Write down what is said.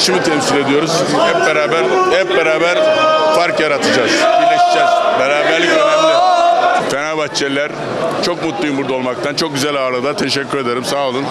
kardeşimi temsil ediyoruz. Hep beraber fark yaratacağız. Birleşeceğiz. Beraberlik önemli. Fenerbahçeliler, çok mutluyum burada olmaktan. Çok güzel ağırladı. Teşekkür ederim. Sağ olun.